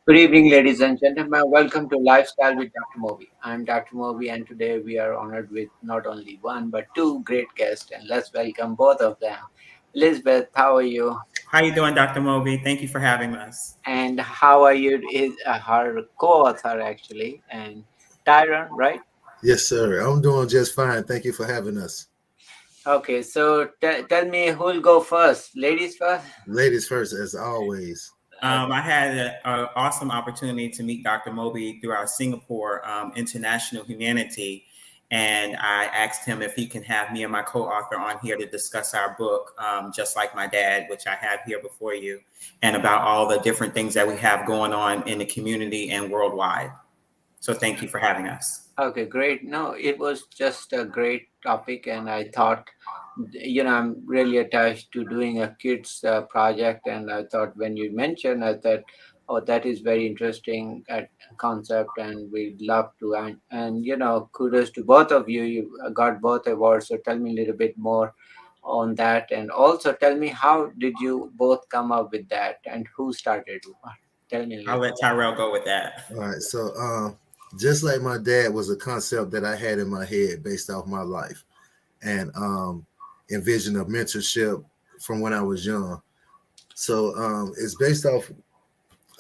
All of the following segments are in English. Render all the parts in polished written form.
Good evening, ladies and gentlemen. Welcome to Lifestyle with Dr. Moby. I'm Dr. Moby, and today we are honored with not only one but two great guests. And let's welcome both of them. Elizabeth, how are you? How you doing, Dr. Moby? Thank you for having us. And how are you? Is her co-author actually, and Tyrone, right? Yes, sir. I'm doing just fine. Thank you for having us. Okay, so tell me who'll go first. Ladies first. Ladies first, as always. I had an awesome opportunity to meet Dr. Moby through our Singapore International Humanity, and I asked him if he can have me and my co-author on here to discuss our book, Just Like My Dad, which I have here before you, and about all the different things that we have going on in the community and worldwide. So thank you for having us. Okay, great. No, it was just a great topic, and I thought, I'm really attached to doing a kids project, and I thought when you mentioned, I thought, oh, that is very interesting concept, and we'd love to. And kudos to both of you. You got both awards. So tell me a little bit more on that, and also tell me how did you both come up with that, and who started? Tell me. I'll let Tyrell go with that. All right. So, Just Like My Dad was a concept that I had in my head based off my life, and envision of mentorship from when I was young. So it's based off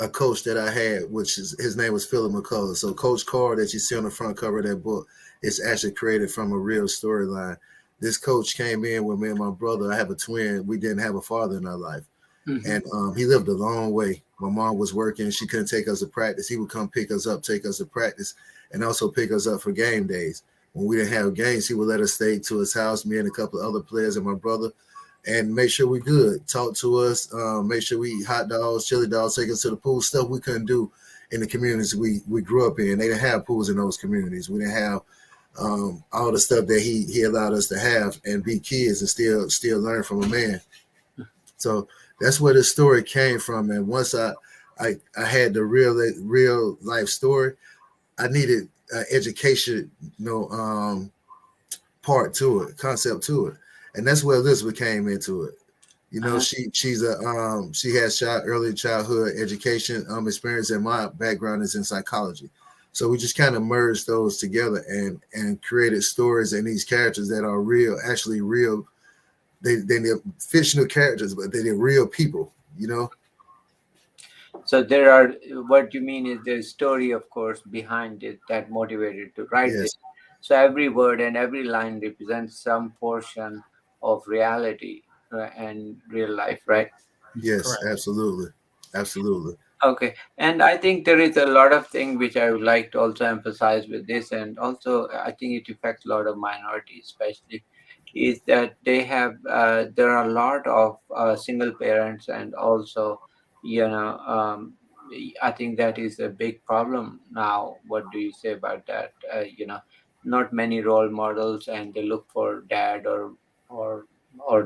a coach that I had, which is his name was Philip McCullough. So Coach Carr that you see on the front cover of that book is actually created from a real storyline. This coach came in with me and my brother. I have a twin. We didn't have a father in our life. Mm-hmm. And he lived a long way. My mom was working. She couldn't take us to practice. He would come pick us up, take us to practice, and also pick us up for game days. When we didn't have games, he would let us stay to his house, me and a couple of other players and my brother, and make sure we good. Talk to us, make sure we eat hot dogs, chili dogs, take us to the pool, stuff we couldn't do in the communities we grew up in. They didn't have pools in those communities. We didn't have all the stuff that he allowed us to have and be kids and still learn from a man. So that's where the story came from. And once I had the real life story, I needed education, part to it, concept to it, and that's where Elizabeth came into it. She has early childhood education experience, and my background is in psychology. So we just kind of merged those together and created stories and these characters that are real, actually real. They're fictional characters, but they're real people, So there are, what you mean is there's story, of course, behind it that motivated to write Yes. it. So every word and every line represents some portion of reality and real life, right? Yes, Correct. absolutely. Okay. And I think there is a lot of things which I would like to also emphasize with this, and also I think it affects a lot of minorities, especially, is that they have, there are a lot of single parents, and also, I think that is a big problem now. What do you say about that? Not many role models, and they look for dad or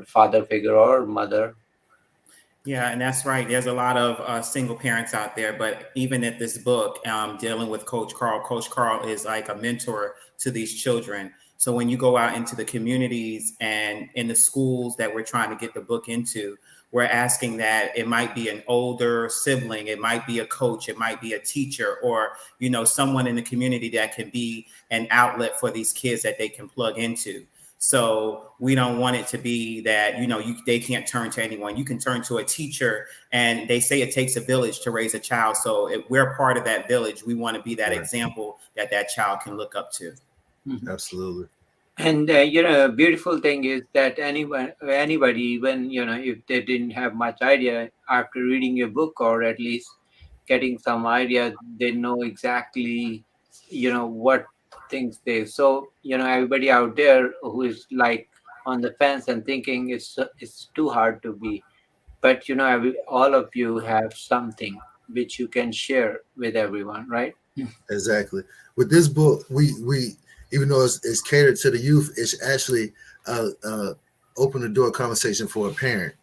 father figure or mother. Yeah, and that's right. There's a lot of single parents out there, but even at this book, dealing with Coach Carl is like a mentor to these children. So when you go out into the communities and in the schools that we're trying to get the book into, we're asking that it might be an older sibling, it might be a coach, it might be a teacher, or, someone in the community that can be an outlet for these kids that they can plug into. So we don't want it to be that, they can't turn to anyone. You can turn to a teacher, and they say it takes a village to raise a child. So if we're part of that village, we want to be that example that child can look up to. Mm-hmm. Absolutely. And, beautiful thing is that anybody, even, if they didn't have much idea, after reading your book, or at least getting some idea, they know exactly, what things they, so, everybody out there who is like on the fence and thinking it's too hard to be but all of you have something which you can share with everyone, right? Exactly. With this book, we even though it's catered to the youth, it's actually open the door conversation for a parent.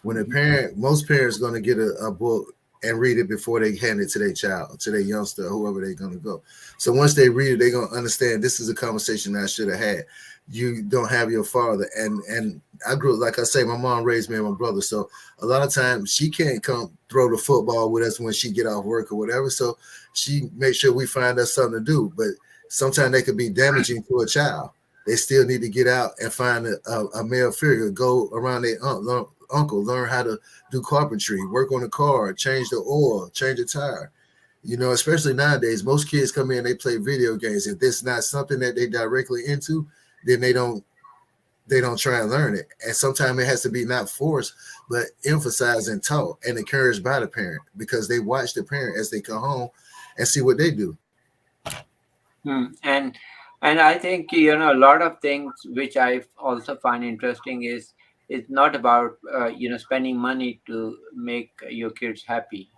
When a parent, most parents going to get a book and read it before they hand it to their child, to their youngster, whoever they're going to go. So once they read it, they're going to understand this is a conversation that I should have had. You don't have your father, and I grew, like I say, my mom raised me and my brother, so a lot of times she can't come throw the football with us when she get off work or whatever. So she makes sure we find us something to do. But sometimes they could be damaging to a child. They still need to get out and find a male figure, go around their uncle, learn how to do carpentry, work on a car, change the oil, change a tire. Especially nowadays, most kids come in, they play video games. If this is not something that they directly into, then they don't try and learn it. And sometimes it has to be not forced, but emphasized and taught and encouraged by the parent, because they watch the parent as they come home and see what they do. Hmm. And I think a lot of things which I also find interesting is it's not about spending money to make your kids happy.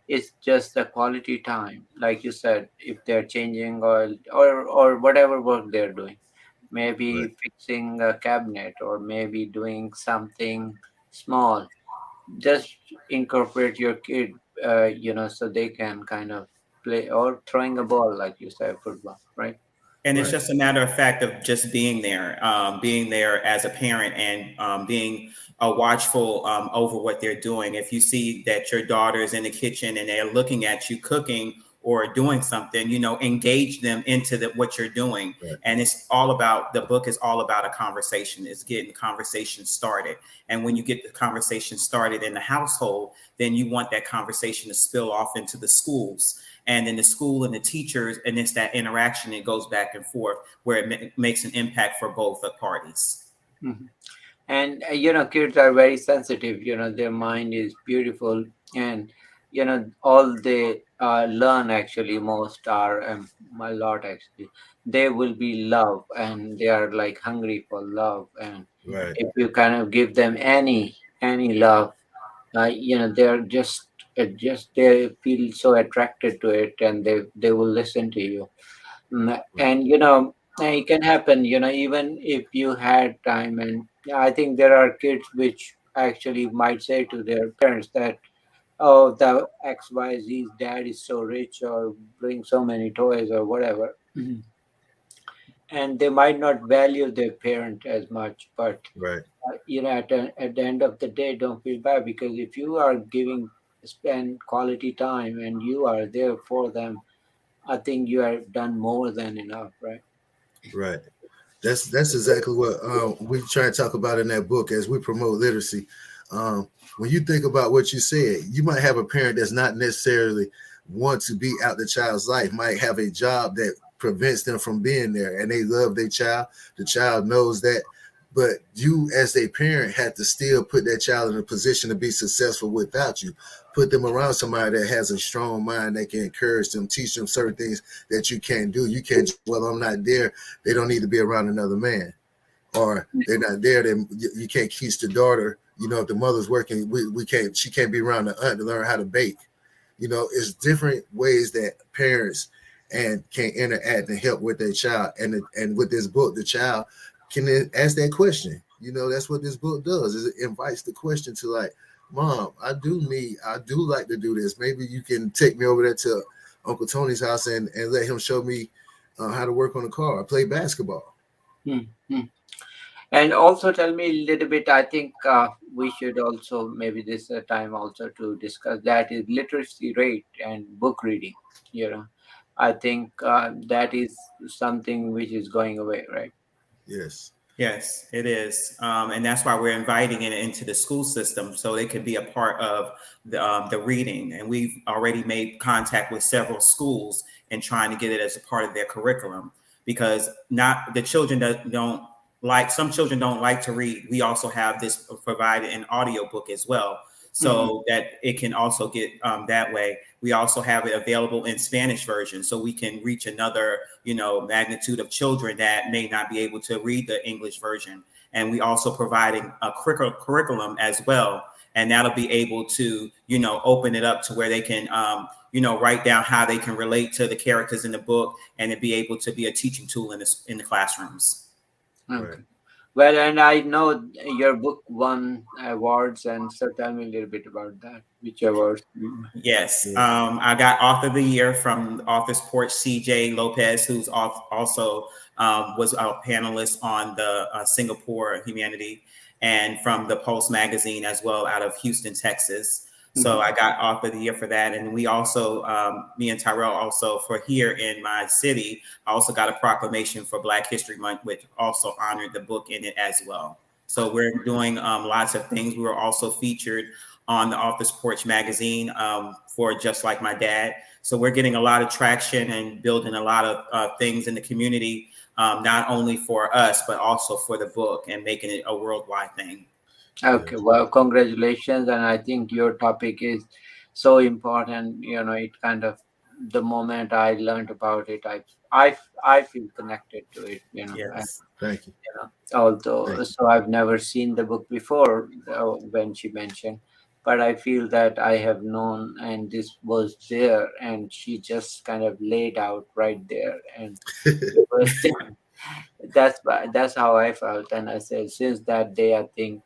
It's just the quality time, like you said, if they're changing oil or whatever work they're doing, Right, maybe fixing a cabinet or maybe doing something small. Just incorporate your kid, so they can kind of play, or throwing a ball, like you said, football, right? And it's right, just a matter of fact of just being there as a parent, and being watchful over what they're doing. If you see that your daughter is in the kitchen and they're looking at you cooking or doing something, engage them into what you're doing. right, And the book is all about a conversation. It's getting the conversation started. And when you get the conversation started in the household, then you want that conversation to spill off into the schools, and then the school and the teachers, and it's that interaction. It goes back and forth where it makes an impact for both parties. Mhm. And kids are very sensitive. Their mind is beautiful, and all they learn, actually most are, a lot actually, they will be love, and they are like hungry for love. And right, if you kind of give them any love, they're just they feel so attracted to it, and they will listen to you. right, And it can happen, even if you had time. And I think there are kids which actually might say to their parents that, oh, the XYZ's dad is so rich, or bring so many toys, or whatever. Mhm. And they might not value their parent as much. But right, at the end of the day, don't feel bad, because if you are spend quality time and you are there for them, I think you have done more than enough, right? right. That's exactly what we try and talk about in that book as we promote literacy. When you think about what you said, you might have a parent that's not necessarily want to be out the child's life, might have a job that prevents them from being there, and they love their child. The child knows that, but you as a parent had to still put that child in a position to be successful without you. Put them around somebody that has a strong mind that can encourage them, teach them certain things that you can't do. You can't, well, I'm not there, they don't need to be around another man, or they're not there, then you can't teach the daughter. If the mother's working, we can't, she can't be around the aunt to learn how to bake. It's different ways that parents and can interact and help with their child. And with this book, the child can then ask that question. That's what this book does, is it invites the question to, like, Mom, I do like to do this. Maybe you can take me over there to Uncle Tony's house and let him show me how to work on a car, play basketball. Hmm. And also tell me a little bit. I think we should also, maybe this time also, to discuss that is literacy rate and book reading. You know, I think that is something which is going away, right? Yes. Yes, it is, and that's why we're inviting it into the school system so they could be a part of the reading. And we've already made contact with several schools and trying to get it as a part of their curriculum, because not the children that don't like, some children don't like to read. We also have this provided in audiobook as well, Hmm. so that it can also get that way. We also have it available in Spanish version, so we can reach another, magnitude of children that may not be able to read the English version. And we also providing a curriculum as well. and that'll be able to, open it up to where they can, write down how they can relate to the characters in the book, and it be able to be a teaching tool in the classrooms. Okay. Right. Well, and I know your book won awards, and so tell me a little bit about that. Which awards? Yes, Yeah. I got Author of the Year from Authors Porch, CJ Lopez, who's also was a panelist on the Singapore Humanity, and from the Pulse magazine as well, out of Houston, Texas. So I got Author of the Year for that. And we also, me and Tyrell also, for here in my city, I also got a proclamation for Black History Month, which also honored the book in it as well. So we're doing lots of things. We were also featured on the Authors Porch magazine for Just Like My Dad. So we're getting a lot of traction and building a lot of things in the community, not only for us, but also for the book, and making it a worldwide thing. Okay, well, congratulations. And I think your topic is so important. It kind of, the moment I learned about it, I feel connected to it. Yes. Thank you. Although, Thank you. so I've never seen the book before when she mentioned, but I feel that I have known, and this was there, and she just kind of laid out right there, and it was, that's how I felt. And I said, since that day, I think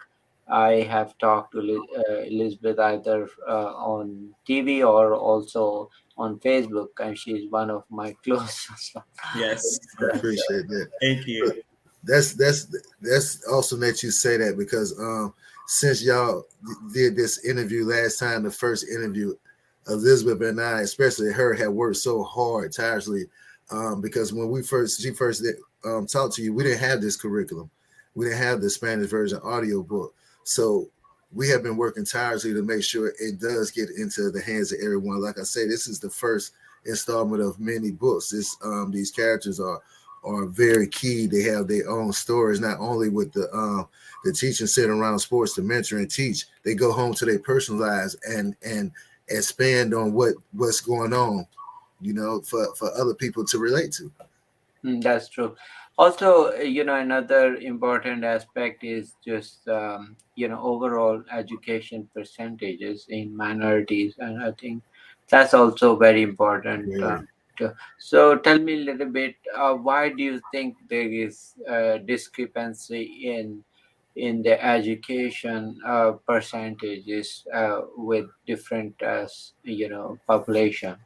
I have talked to Elizabeth either on TV or also on Facebook, and she's one of my closest. Yes. I appreciate that. Thank you. That's awesome that you say that, because since y'all did this interview last time, the first interview, Elizabeth and I, especially her, had worked so hard, tirelessly, because when she first talked to you, we didn't have this curriculum, we didn't have the Spanish version audio book, so we have been working tirelessly to make sure it does get into the hands of everyone. Like I say, this is the first installment of many books. These characters are very key. They have their own stories, not only with the teaching sitting around sports to mentor and teach. They go home to their personal lives and expand on what's going on, for other people to relate to. That's true. Also, another important aspect is just, overall education percentages in minorities. And I think that's also very important. Very. So tell me a little bit, why do you think there is discrepancy in the education percentages with different, population?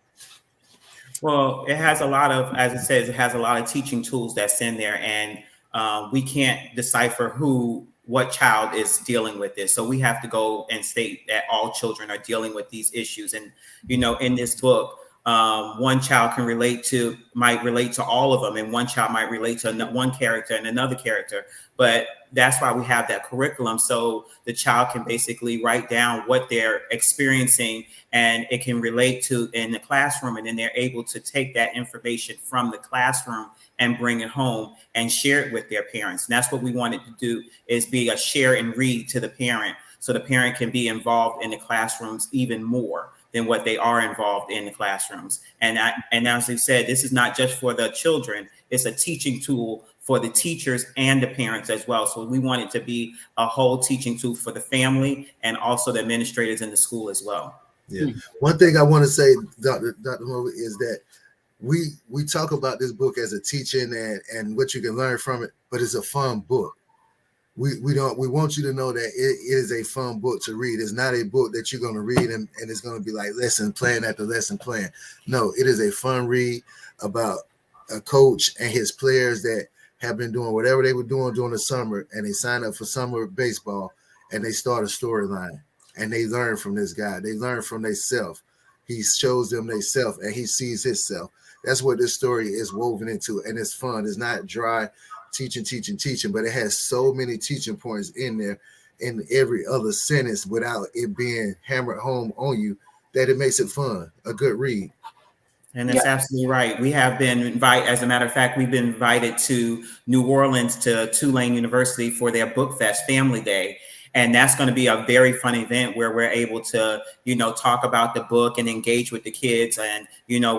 Well, it has a lot of, as it says, it has a lot of teaching tools that's in there, and we can't decipher what child is dealing with this. So we have to go and state that all children are dealing with these issues. And, in this book, one child might relate to all of them, and one child might relate to one character and another character. But that's why we have that curriculum, so the child can basically write down what they're experiencing, and it can relate to in the classroom, and then they're able to take that information from the classroom and bring it home and share it with their parents. And that's what we wanted to do, is be a share and read to the parent, so the parent can be involved in the classrooms even more than what they are involved in the classrooms. And as they said, this is not just for the children, it's a teaching tool for the teachers and the parents as well. So we want it to be a whole teaching tool for the family and also the administrators in the school as well. Yeah. One thing I want to say, Dr. Mobley, is that we talk about this book as a teaching and what you can learn from it, but it's a fun book. We want you to know that it is a fun book to read. It's not a book that you're going to read and it's going to be like lesson plan after lesson plan. No, it is a fun read about a coach and his players that have been doing whatever they were doing during the summer, and they sign up for summer baseball, and they start a storyline, and they learn from this guy. They learn from themselves. He shows them themselves, and he sees himself. That's what this story is woven into, and it's fun. It's not dry teaching, but it has so many teaching points in there in every other sentence without it being hammered home on you, that it makes it fun, a good read. And that's absolutely right. We have been invited, as a matter of fact, we've been invited to New Orleans to Tulane University for their Book Fest Family Day. And that's going to be a very fun event where we're able to, talk about the book and engage with the kids. And,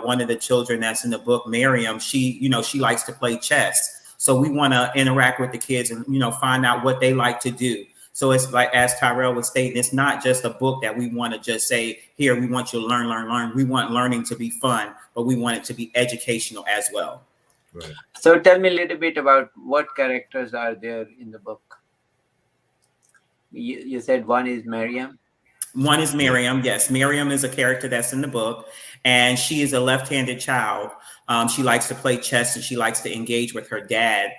one of the children that's in the book, Miriam, she likes to play chess. So we want to interact with the kids and, find out what they like to do. So it's like, as Tyrell was stating, it's not just a book that we want to just say, here, we want you to learn, learn, learn. We want learning to be fun, but we want it to be educational as well. Right. So tell me a little bit about what characters are there in the book. You said one is Miriam. One is Miriam. Yes, Miriam is a character that's in the book, and she is a left-handed child. She likes to play chess, and she likes to engage with her dad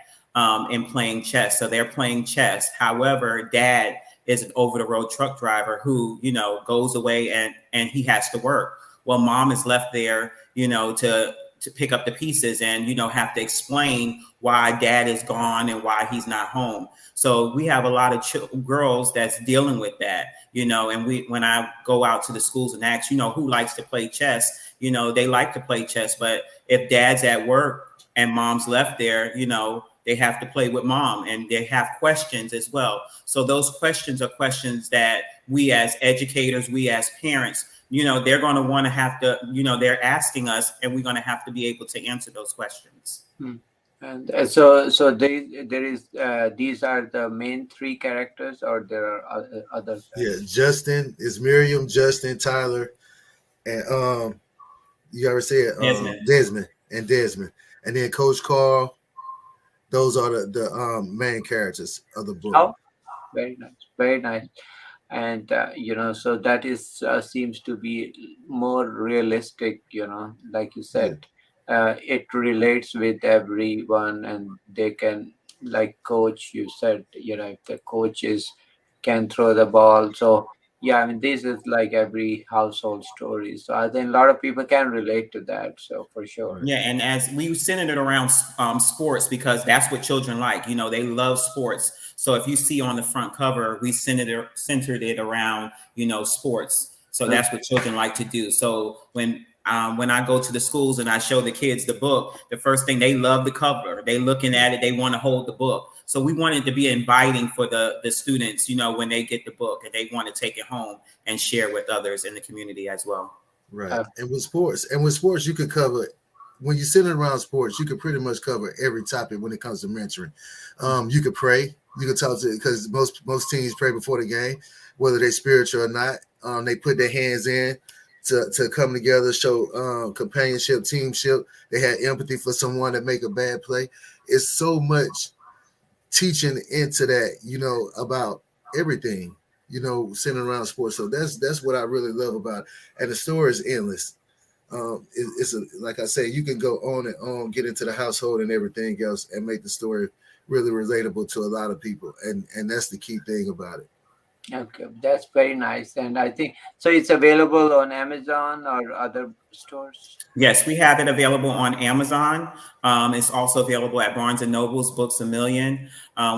in playing chess. So they're playing chess. However, dad is an over-the-road truck driver who, goes away and he has to work. Well, mom is left there, to pick up the pieces and, have to explain why dad is gone and why he's not home. So we have a lot of girls that's dealing with that, and when I go out to the schools and ask, who likes to play chess, they like to play chess. But if dad's at work and mom's left there, they have to play with mom, and they have questions as well. So those questions are questions that we as educators, we as parents, they're going to want to have to, they're asking us, and we're going to have to be able to answer those questions. And so there is these are the main three characters, or there are others? Yeah, Justin is Miriam, Justin, Tyler, and you ever said Desmond, and then Coach Carl. Those are the main characters of the book. Oh, very nice, very nice. And so that is seems to be more realistic, like you said. It relates with everyone, and they can, like coach, you said, if the coaches can throw the ball. So yeah, I mean, this is like every household story. So I think a lot of people can relate to that. So for sure. Yeah, and as we centered it around sports, because that's what children like. They love sports. So if you see on the front cover, we centered it around, sports. So that's what children like to do. So when I go to the schools and I show the kids the book, the first thing, they love the cover. They looking at it, they want to hold the book. So we wanted to be inviting for the students, when they get the book, and they want to take it home and share with others in the community as well. Right. And with sports, you could cover, when you're sitting around sports, you could pretty much cover every topic when it comes to mentoring. You could pray, you could talk to, because most teams pray before the game, whether they're spiritual or not. They put their hands in to come together, show companionship, teamship. They had empathy for someone that make a bad play. It's so much teaching into that, about everything, sitting around sports. So that's what I really love about it. And the story is endless. It's like I say, you can go on and on, get into the household and everything else, and make the story really relatable to a lot of people. And that's the key thing about it. Okay, that's very nice. And I think so it's available on Amazon or other stores. Yes, we have it available on Amazon. It's also available at Barnes & Noble's, Books A Million.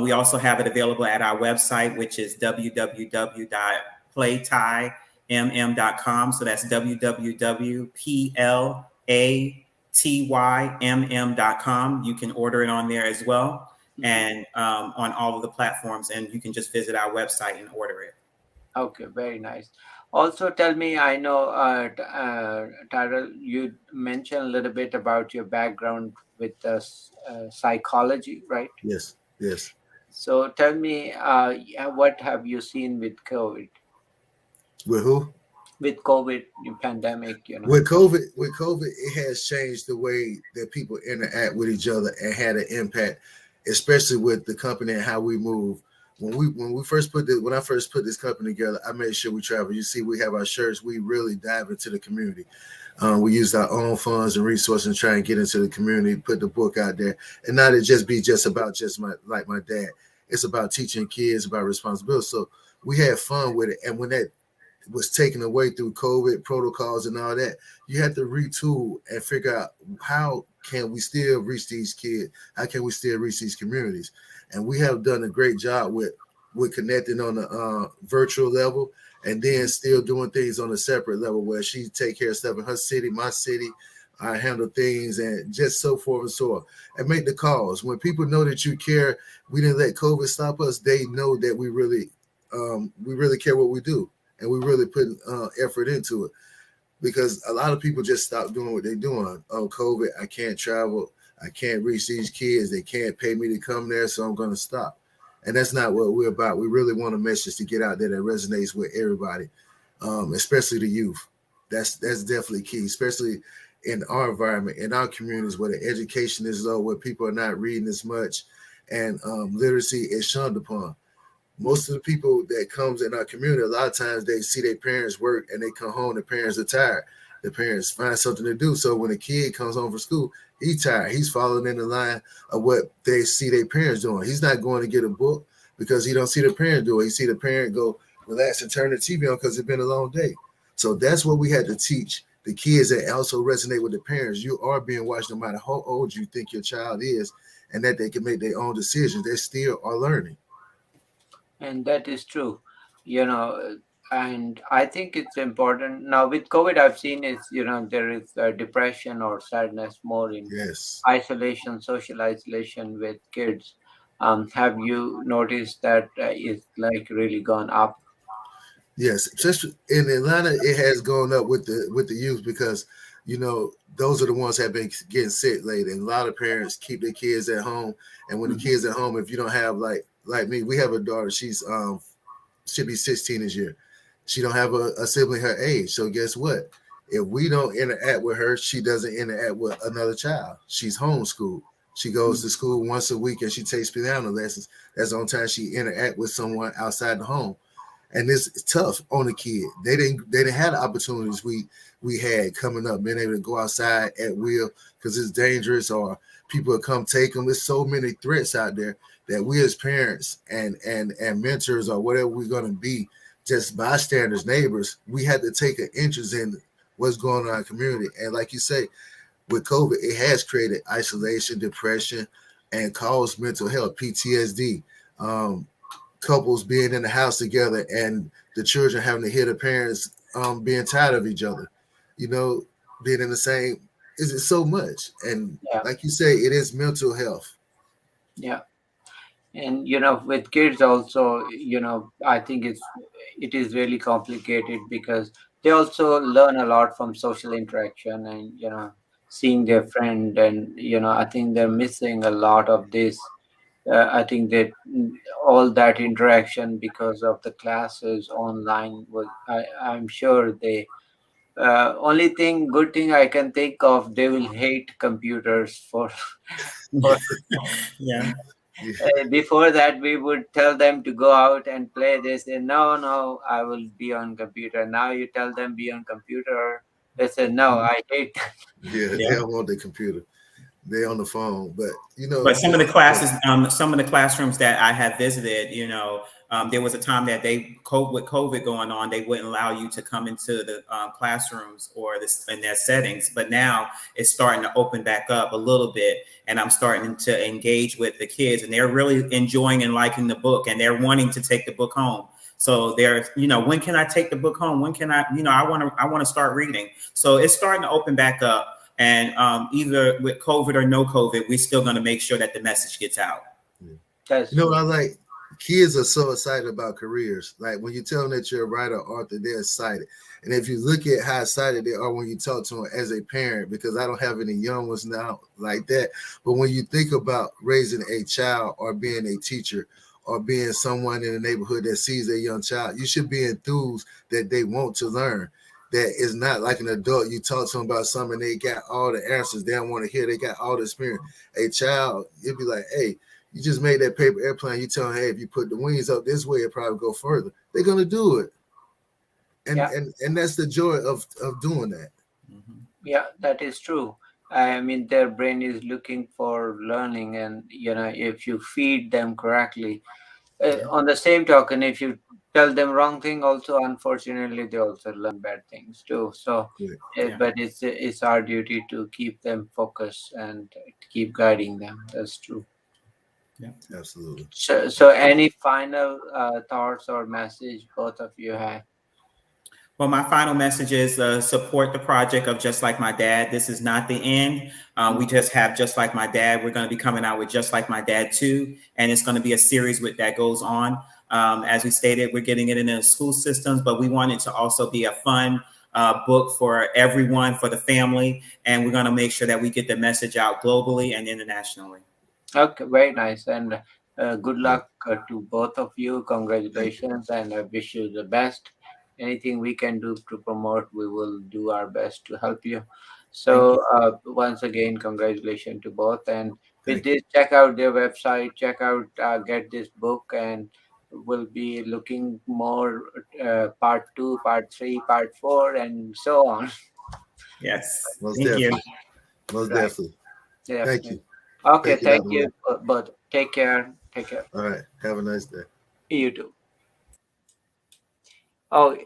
We also have it available at our website, which is www.PlaTyMM.com. So that's www.PlaTyMM.com. You can order it on there as well, and on all of the platforms, and you can just visit our website and order it. Okay, very nice. Also, tell me, I know, Tyrell, you mentioned a little bit about your background with psychology, right? Yes. So tell me, what have you seen with COVID? With who? With COVID pandemic, With COVID, it has changed the way that people interact with each other and had an impact, especially with the company and how we move. When I first put this company together, I made sure we travel. You see, we have our shirts. We really dive into the community. We used our own funds and resources and try and get into the community, put the book out there, and not it just be about my dad. It's about teaching kids about responsibility. So we had fun with it, and when that was taken away through COVID protocols and all that, you have to retool and figure out how can we still reach these kids? How can we still reach these communities? And we have done a great job with connecting on a virtual level, and then still doing things on a separate level where she take care of stuff in her city, my city. I handle things and just so forth and so on, and make the calls. When people know that you care, we didn't let COVID stop us. They know that we really care what we do, and we really put effort into it. Because a lot of people just stop doing what they're doing. Oh, COVID, I can't travel. I can't reach these kids. They can't pay me to come there, so I'm going to stop. And that's not what we're about. We really want a message to get out there that resonates with everybody, especially the youth. That's definitely key, especially in our environment, in our communities where the education is low, where people are not reading as much, and literacy is shunned upon. Most of the people that comes in our community, a lot of times they see their parents work and they come home, the parents are tired. The parents find something to do. So when a kid comes home from school, he's tired. He's following in the line of what they see their parents doing. He's not going to get a book because he don't see the parent do it. He see the parent go relax and turn the TV on because it's been a long day. So that's what we had to teach the kids and also resonate with the parents. You are being watched no matter how old you think your child is, and that they can make their own decisions. They still are learning. And that is true, you know. And I think it's important now with COVID. I've seen is, there is depression or sadness more in Yes. isolation, social isolation with kids. Have you noticed that it's like really gone up? Yes, just in Atlanta, it has gone up with the youth because those are the ones that have been getting sick lately, and a lot of parents keep their kids at home. And when the kids at home, if you don't have like me, we have a daughter. She'll be 16 this year. She don't have a sibling her age. So guess what? If we don't interact with her, she doesn't interact with another child. She's homeschooled. She goes to school once a week and she takes piano lessons. That's the only time she interact with someone outside the home. And it's tough on the kid. They didn't have the opportunities we had coming up, being able to go outside at will because it's dangerous or people will come take them. There's so many threats out there that we as parents and mentors or whatever we're going to be, just bystanders, neighbors, we had to take an interest in what's going on in our community. And like you say, with COVID, it has created isolation, depression, and caused mental health, PTSD. Couples being in the house together and the children having to hear the parents being tired of each other, being in the same, is so much. And Yeah, like you say, it is mental health. yeah. And with kids also, I think it is really complicated because they also learn a lot from social interaction and seeing their friend. And I think they're missing a lot of this. I think that all that interaction because of the classes online was, I'm sure they only thing good thing I can think of, they will hate computers for Yeah. before that we would tell them to go out and play. They say no, no, I will be on computer. Now you tell them be on computer, they say no, I hate that. Yeah, they Yeah. don't want the computer. They're on the phone. But But some of the classes, some of the classrooms that I have visited, there was a time that with COVID going on, they wouldn't allow you to come into the classrooms or in their settings. But now it's starting to open back up a little bit, and I'm starting to engage with the kids, and they're really enjoying and liking the book, and they're wanting to take the book home. So they're, when can I take the book home? When can I, I want to start reading. So it's starting to open back up. And either with COVID or no COVID, we're still going to make sure that the message gets out. That's I like kids are so excited about careers. Like when you tell them that you're a writer or author, they're excited. And if you look at how excited they are when you talk to them as a parent, because I don't have any young ones now like that. But when you think about raising a child or being a teacher or being someone in the neighborhood that sees a young child, you should be enthused that they want to learn. That is not like an adult. You talk to them about something, they got all the answers they don't want to hear. They got all the experience. A child, it'd be like, hey, you just made that paper airplane. You tell them, hey, if you put the wings up this way, it probably go further. They're gonna do it, and yeah, and that's the joy of doing that. yeah, that is true. I mean, their brain is looking for learning, and if you feed them correctly. On the same token, if you tell them wrong thing, also unfortunately they also learn bad things too. So, Yeah, Yeah. but it's our duty to keep them focused and keep guiding them. That's true. Yeah. absolutely. So any final thoughts or message both of you have? Well, my final message is support the project of Just Like My Dad. This is not the end. We just have Just Like My Dad. We're going to be coming out with Just Like My Dad 2, and it's going to be a series that goes on. As we stated, we're getting it in the school systems, but we want it to also be a fun book for everyone, for the family, and we're going to make sure that we get the message out globally and internationally. Okay, very nice. And Good luck to both of you. Thank you. Congratulations, and I wish you the best. Anything we can do to promote, we will do our best to help you. Thank you. So, once again, congratulations to both. And with Thank you. this, check out their website, check out, get this book, and we'll be looking more part two, part three, part four, and so on. Yes. Most Thank you. definitely. Most Right. definitely. Thank Definitely. you. Okay. Thank you, Thank Dr. you Ray. both. Take care. Take care. All right. Have a nice day. You too. Oh,